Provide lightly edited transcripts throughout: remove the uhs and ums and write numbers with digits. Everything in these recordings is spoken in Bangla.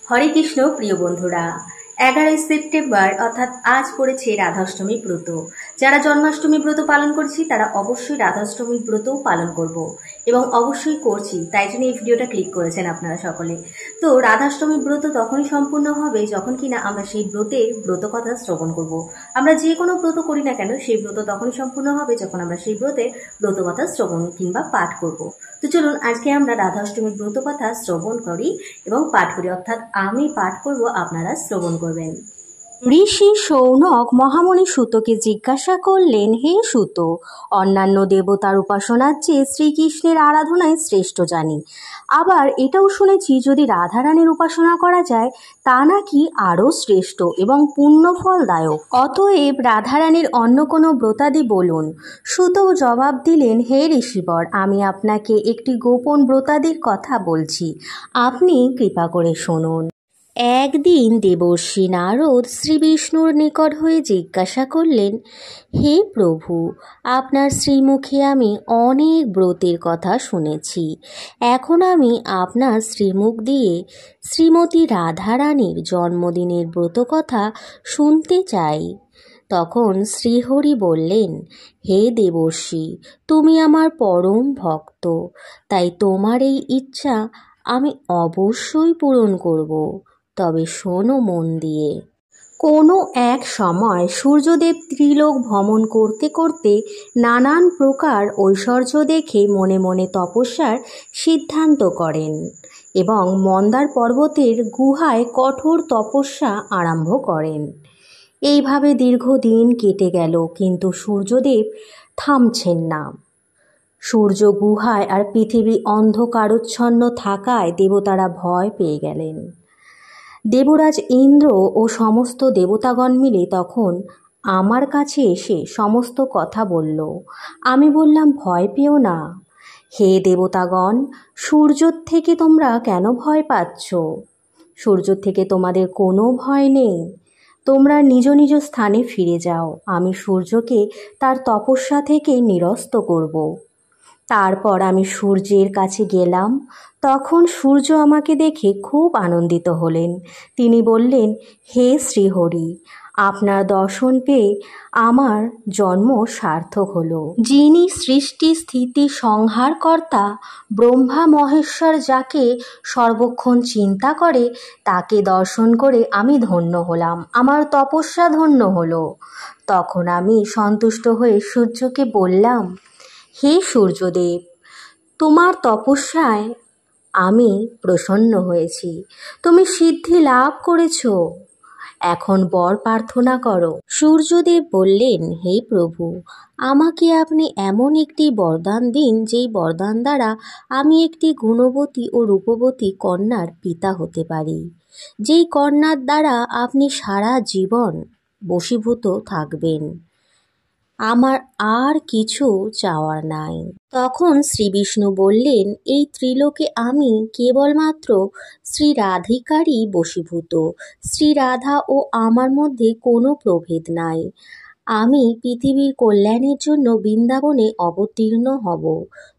হরে কৃষ্ণ প্রিয় বন্ধুরা, 11ই সেপ্টেম্বর অর্থাৎ আজ পড়েছে রাধাষ্টমী ব্রত। যারা জন্মাষ্টমী ব্রত পালন করছি তারা অবশ্যই রাধাষ্টমী ব্রতও পালন করব এবং অবশ্যই করছি, তাই জন্য এই ভিডিওটা ক্লিক করেছেন আপনারা সকলে। তো রাধাষ্টমী ব্রত তখনই সম্পূর্ণ হবে যখন কিনা আমরা সেই ব্রতের ব্রত কথা শ্রবণ করব। আমরা যে কোনো ব্রত করি না কেন সেই ব্রত তখনই সম্পূর্ণ হবে যখন আমরা সেই ব্রতের ব্রত কথা শ্রবণ কিংবা পাঠ করব। তো চলুন আজকে আমরা রাধাষ্টমীর ব্রত কথা শ্রবণ করি এবং পাঠ করি, অর্থাৎ আমি পাঠ করব, আপনারা শ্রবণ করবেন। ঋষি শৌনক মহামণি সুতকে জিজ্ঞাসা করলেন, হে সুত, অন্যান্য দেবতার উপাসনার চেয়ে শ্রীকৃষ্ণের আরাধনায় শ্রেষ্ঠ জানি। আবার এটাও শুনেছি যদি রাধারানীর উপাসনা করা যায় তা নাকি আরও শ্রেষ্ঠ এবং পুণ্যফলদায়ক। অতএব রাধারানীর অন্য কোনো ব্রতাদি বলুন। সুত জবাব দিলেন, হে ঋষিবর, আমি আপনাকে একটি গোপন ব্রতাদির কথা বলছি, আপনি কৃপা করে শুনুন। একদিন দেবর্ষি নারদ শ্রীবিষ্ণুর নিকট হয়ে জিজ্ঞাসা করলেন, হে প্রভু, আপনার শ্রীমুখে আমি অনেক ব্রতের কথা শুনেছি। এখন আমি আপনার শ্রীমুখ দিয়ে শ্রীমতী রাধারানীর জন্মদিনের ব্রত কথা শুনতে চাই। তখন শ্রীহরি বললেন, হে দেবর্ষি, তুমি আমার পরম ভক্ত, তাই তোমার এই ইচ্ছা আমি অবশ্যই পূরণ করব। তবে শোনো মন দিয়ে। কোনো এক সময় সূর্যদেব ত্রিলোক ভ্রমণ করতে করতে নানান প্রকার ঐশ্বর্য দেখে মনে মনে তপস্যার সিদ্ধান্ত করেন এবং মন্দার পর্বতের গুহায় কঠোর তপস্যা আরম্ভ করেন। এইভাবে দীর্ঘদিন কেটে গেল, কিন্তু সূর্যদেব থামছেন না। সূর্য গুহায় আর পৃথিবী অন্ধকারচ্ছন্ন থাকায় দেবতারা ভয় পেয়ে গেলেন। দেবরাজ ইন্দ্র ও সমস্ত দেবতাগণ মিলে তখন আমার কাছে এসে সমস্ত কথা বলল। আমি বললাম, ভয় পেও না। হে দেবতাগণ, সূর্যর থেকে তোমরা কেন ভয় পাচ্ছ? সূর্য থেকে তোমাদের কোনো ভয় নেই। তোমরা নিজ নিজ স্থানে ফিরে যাও, আমি সূর্যকে তার তপস্যা থেকে নিরস্ত করব। তারপর আমি সূর্যের কাছে গেলাম। তখন সূর্য আমাকে দেখে খুব আনন্দিত হলেন। তিনি বললেন, হে শ্রীহরি, আপনার দর্শন পেয়ে আমার জন্ম সার্থক হলো। যিনি সৃষ্টি স্থিতি সংহারকর্তা ব্রহ্মা মহেশ্বর, যাকে সর্বক্ষণ চিন্তা করে, তাকে দর্শন করে আমি ধন্য হলাম, আমার তপস্যা ধন্য হলো। তখন আমি সন্তুষ্ট হয়ে সূর্যকে বললাম, হে সূর্যদেব, তোমার তপস্যায় আমি প্রসন্ন হয়েছি, তুমি সিদ্ধি লাভ করেছ, এখন বর প্রার্থনা করো। সূর্যদেব বললেন, হে প্রভু, আমাকে আপনি এমন একটি বরদান দিন যেই বরদান দ্বারা আমি একটি গুণবতী ও রূপবতী কন্যার পিতা হতে পারি, যেই কন্যার দ্বারা আপনি সারা জীবন বশীভূত থাকবেন। আমার আর কিছু চাওয়ার নাই। তখন শ্রীবিষ্ণু বললেন, এই ত্রিলোকে আমি কেবলমাত্র শ্রী রাধিকারই বশীভূত। শ্রী রাধা ও আমার মধ্যে কোনো প্রভেদ নাই। আমি পৃথিবীর কল্যাণের জন্য বৃন্দাবনে অবতীর্ণ হব।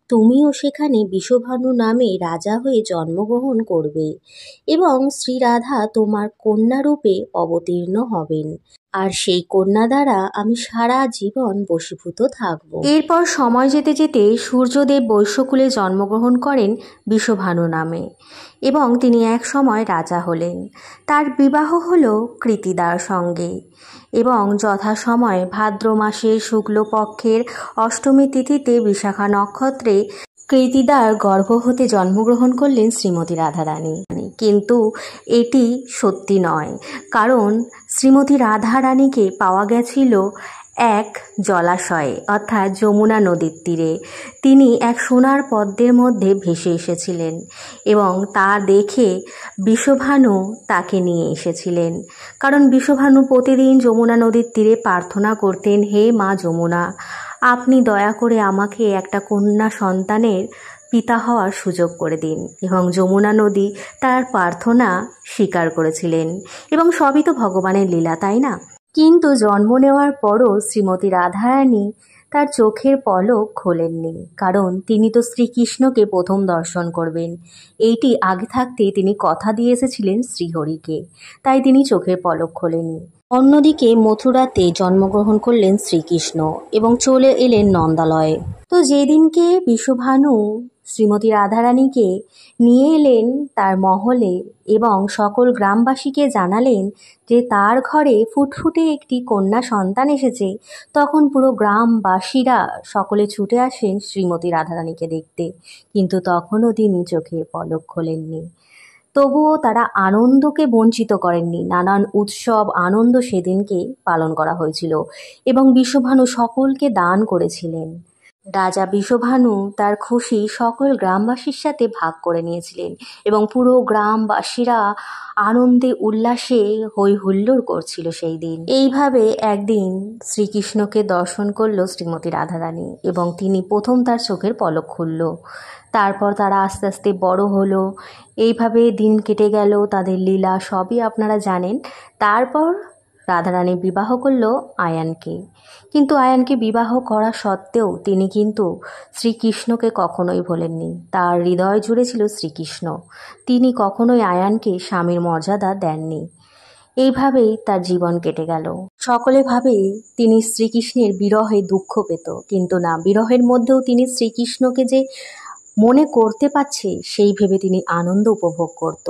তুমিও সেখানে বিষভানু নামে রাজা হয়ে জন্মগ্রহণ করবে এবং শ্রীরাধা তোমার কন্যারূপে অবতীর্ণ হবেন, আর সেই কন্যা দ্বারা আমি সারা জীবন বশীভূত থাকব। এরপর সময় যেতে যেতে সূর্যদেব বৈশ্যকুলে জন্মগ্রহণ করেন বিষভানু নামে এবং তিনি এক সময় রাজা হলেন। তার বিবাহ হল কৃতিদার সঙ্গে এবং যথাসময়ে ভাদ্র মাসের শুক্লপক্ষের অষ্টমী তিথিতে বিশাখা নক্ষত্রে কৃতিদার গর্ভ হতে জন্মগ্রহণ করলেন শ্রীমতী রাধারানী। কিন্তু এটি সত্যি নয়, কারণ শ্রীমতী রাধারানীকে পাওয়া গেছিল এক জলাশয়ে, অর্থাৎ যমুনা নদীর তীরে। তিনি এক সোনার পদ্মের মধ্যে ভেসে এসেছিলেন এবং তা দেখে বিষভানু তাকে নিয়ে এসেছিলেন। কারণ বিষভানু প্রতিদিন যমুনা নদীর তীরে প্রার্থনা করতেন, হে মা যমুনা, আপনি দয়া করে আমাকে একটা কন্যা সন্তানের পিতা হওয়ার সুযোগ করে দিন। এবং যমুনা নদী তার প্রার্থনা স্বীকার করেছিলেন এবং সবই তো ভগবানের লীলা, তাই না? কিন্তু জন্ম নেওয়ার পরও শ্রীমতী রাধারানী তার চোখের পলক খোলেননি, কারণ তিনি তো শ্রীকৃষ্ণকে প্রথম দর্শন করবেন। এইটি আগে থাকতেই তিনি কথা দিয়ে এসেছিলেন শ্রীহরিকে, তাই তিনি চোখের পলক খোলেননি। অন্যদিকে মথুরাতে জন্মগ্রহণ করলেন শ্রীকৃষ্ণ এবং চলে এলেন নন্দালয়ে। তো যেদিনকে বিশ্বভানু শ্রীমতী রাধারানীকে নিয়ে এলেন তার মহলে এবং সকল গ্রামবাসীকে জানালেন যে তার ঘরে ফুটফুটে একটি কন্যা সন্তান এসেছে, তখন পুরো গ্রামবাসীরা সকলে ছুটে আসেন শ্রীমতী রাধারানীকে দেখতে, কিন্তু তখনও তিনি চোখের পলক খোলেননি। তবুও তারা আনন্দকে বঞ্চিত করেননি। নানান উৎসব আনন্দ সেদিনকে পালন করা হয়েছিল এবং বিশ্বভানু সকলকে দান করেছিলেন। রাজা বিশ্বভানু তার খুশি সকল গ্রামবাসীর সাথে ভাগ করে নিয়েছিলেন এবং পুরো গ্রামবাসীরা আনন্দে উল্লাসে হই হুল্লোড় করছিল সেই দিন। এইভাবে একদিন শ্রীকৃষ্ণকে দর্শন করল শ্রীমতী রাধারানী এবং তিনি প্রথম তার চোখের পলক খুলল। তারপর তারা আস্তে আস্তে বড় হলো। এইভাবে দিন কেটে গেল, তাদের লীলা সবই আপনারা জানেন। তারপর রাধারানী বিবাহ করল আয়ানকে, কিন্তু আয়ানকে বিবাহ করা সত্ত্বেও তিনি কিন্তু শ্রীকৃষ্ণকে কখনোই ভোলেননি। তার হৃদয় জুড়ে ছিল শ্রীকৃষ্ণ। তিনি কখনোই আয়ানকে স্বামীর মর্যাদা দেননি। এইভাবেই তার জীবন কেটে গেল। সকলে ভাবে তিনি শ্রীকৃষ্ণের বিরহে দুঃখ পেত, কিন্তু না, বিরহের মধ্যেও তিনি শ্রীকৃষ্ণকে যে মনে করতে পারছে সেই ভেবে তিনি আনন্দ উপভোগ করত।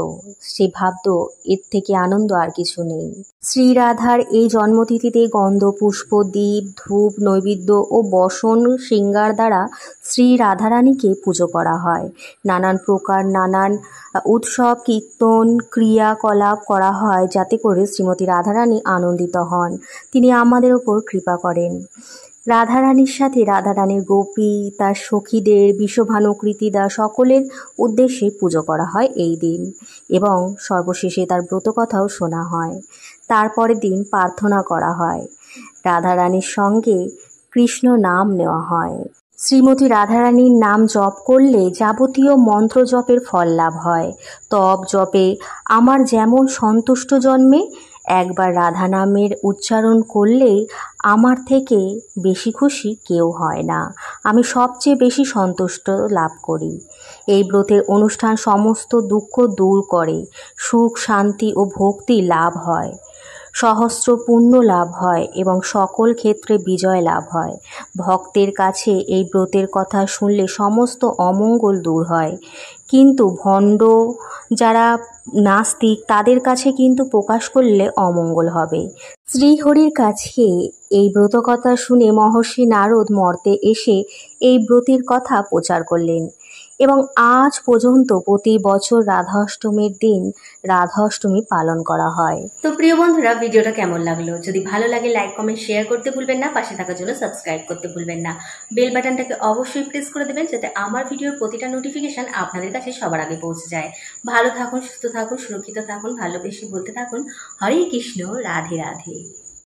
সে ভাবত এর থেকে আনন্দ আর কিছু নেই। শ্রীরাধার এই জন্মতিথিতে গন্ধ, পুষ্প, দীপ, ধূপ, নৈবেদ্য ও বসন শৃঙ্গার দ্বারা শ্রী রাধারানীকে পুজো করা হয়। নানান প্রকার নানান উৎসব, কীর্তন, ক্রিয়াকলাপ করা হয় যাতে করে শ্রীমতী রাধারানী আনন্দিত হন। তিনি আমাদের ওপর কৃপা করেন। রাধারানীর সাথে রাধারানীর গোপী, তার সখীদের, বিশ্বভানু, কৃতিদা সকলের উদ্দেশ্যে পুজো করা হয় এই দিন এবং সর্বশেষে তার ব্রতকথাও শোনা হয়। তারপরের দিন প্রার্থনা করা হয়। রাধারানীর সঙ্গে কৃষ্ণ নাম নেওয়া হয়। শ্রীমতী রাধারানীর নাম জপ করলে যাবতীয় মন্ত্র জপের ফল লাভ হয়। তপ জপে আমার যেমন সন্তুষ্ট জন্মে, একবার রাধা নামের উচ্চারণ করলেই আমার থেকে বেশি খুশি কেউ হয় না। আমি সবচেয়ে বেশি সন্তুষ্ট লাভ করি। এই ব্রতের অনুষ্ঠান সমস্ত দুঃখ দূর করে, সুখ, শান্তি ও ভক্তি লাভ হয়, সহস্র পুণ্য লাভ হয় এবং সকল ক্ষেত্রে বিজয় লাভ হয়। ভক্তের কাছে এই ব্রতের কথা শুনলে সমস্ত অমঙ্গল দূর হয়, কিন্তু ভণ্ড যারা নাস্তিক তাদের কাছে কিন্তু প্রকাশ করলে অমঙ্গল হবে। শ্রীহরির কাছে এই ব্রতকথা শুনে মহর্ষি নারদ মর্তে এসে এই ব্রতের কথা প্রচার করলেন এবং আজ পর্যন্ত প্রতি বছর রাধা অষ্টমীর দিন রাধা অষ্টমী পালন করা হয়। তো প্রিয় বন্ধুরা, ভিডিওটা কেমন লাগলো? যদি ভালো লাগে লাইক, কমেন্ট, শেয়ার করতে ভুলবেন না। পাশে থাকার জন্য সাবস্ক্রাইব করতে ভুলবেন না। বেল বাটনটাকে অবশ্যই প্রেস করে দেবেন যাতে আমার ভিডিওর প্রতিটা নোটিফিকেশন আপনাদের কাছে সবার আগে পৌঁছে যায়। ভালো থাকুন, সুস্থ থাকুন, সুরক্ষিত থাকুন, ভালোবেসে বলতে থাকুন হরে কৃষ্ণ, রাধে রাধে।